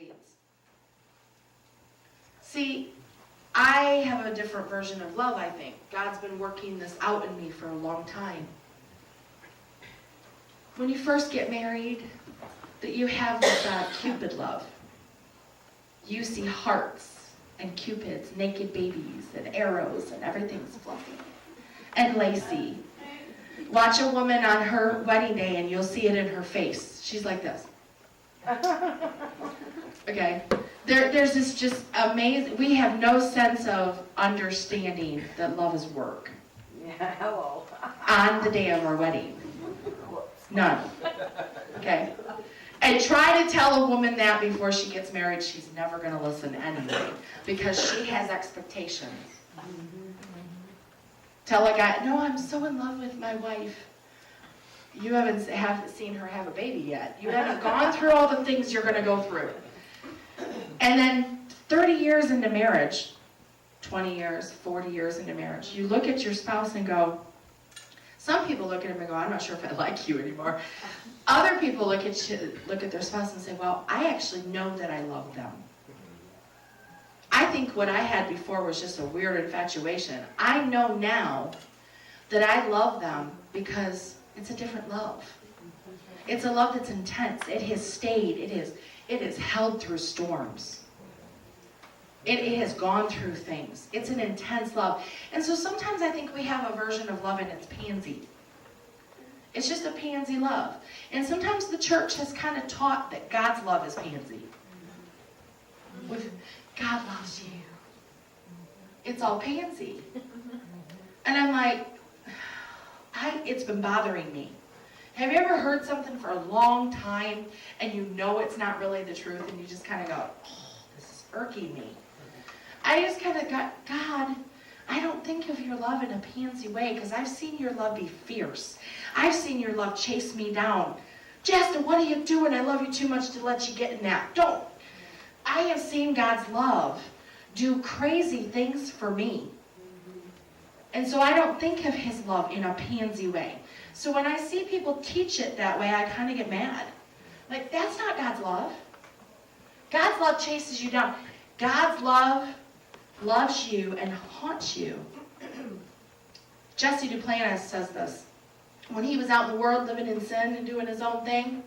fades. See, I have a different version of love, I think. God's been working this out in me for a long time. When you first get married, that you have this Cupid love. You see hearts and cupids, naked babies and arrows, and everything's fluffy and lacy. Watch a woman on her wedding day and you'll see it in her face. She's like this. Okay? There's this just amazing, we have no sense of understanding that love is work. Yeah, hello. On the day of our wedding. None. Okay? And try to tell a woman that before she gets married, she's never going to listen anyway, because she has expectations. Tell a guy, no, I'm so in love with my wife. You haven't seen her have a baby yet. You haven't gone through all the things you're going to go through. And then 30 years into marriage, 20 years, 40 years into marriage, you look at your spouse and go, some people look at him and go, I'm not sure if I like you anymore. Other people look at their spouse and say, well, I actually know that I love them. I think what I had before was just a weird infatuation. I know now that I love them because it's a different love. It's a love that's intense. It has stayed. It is held through storms. It has gone through things. It's an intense love. And so sometimes I think we have a version of love and it's pansy. It's just a pansy love. And sometimes the church has kind of taught that God's love is pansy. God loves you. It's all pansy. And I'm like, it's been bothering me. Have you ever heard something for a long time and you know it's not really the truth and you just kind of go, oh, this is irking me. I just kind of got, God, I don't think of your love in a pansy way because I've seen your love be fierce. I've seen your love chase me down. Jasta, what are you doing? I love you too much to let you get in that. Don't. I have seen God's love do crazy things for me. And so I don't think of his love in a pansy way. So when I see people teach it that way, I kind of get mad. Like, that's not God's love. God's love chases you down. God's love loves you and haunts you. Jesse Duplantis says this. When he was out in the world living in sin and doing his own thing,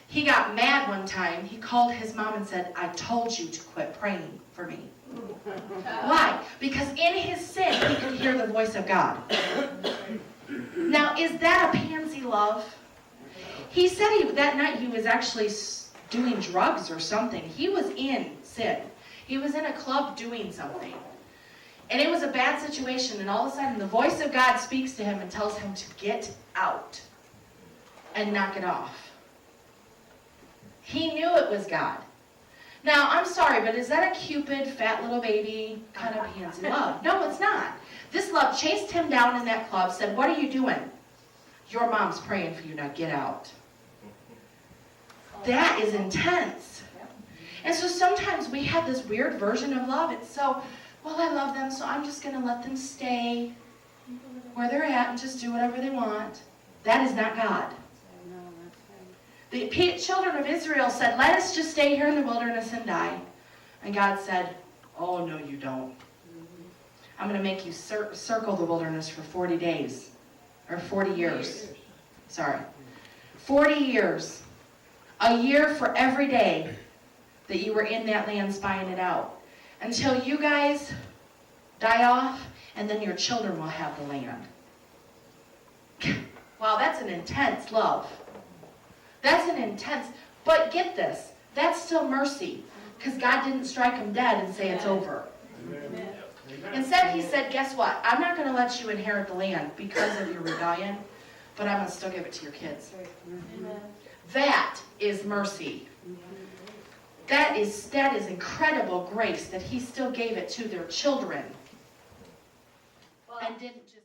he got mad one time. He called his mom and said, I told you to quit praying for me. Why? Because in his sin, he could hear the voice of God. Now, is that a pansy love? He said that night he was actually doing drugs or something. He was in sin. He was in a club doing something. And it was a bad situation, and all of a sudden the voice of God speaks to him and tells him to get out and knock it off. He knew it was God. Now, I'm sorry, but is that a Cupid, fat little baby kind of pansy love? No, it's not. This love chased him down in that club, said, what are you doing? Your mom's praying for you, now get out. That is intense. And so sometimes we have this weird version of love. It's so, well, I love them, so I'm just going to let them stay where they're at and just do whatever they want. That is not God. The children of Israel said, let us just stay here in the wilderness and die. And God said, oh, no, you don't. I'm going to make you circle the wilderness for 40 days. Or 40 years. Sorry. 40 years. A year for every day that you were in that land spying it out. Until you guys die off, and then your children will have the land. Wow, that's an intense love. That's an intense, but get this, that's still mercy, because God didn't strike them dead and say it's over. Amen. Instead, he said, guess what? I'm not going to let you inherit the land because of your rebellion, but I'm going to still give it to your kids. Amen. That is mercy. That is incredible grace that he still gave it to their children and didn't just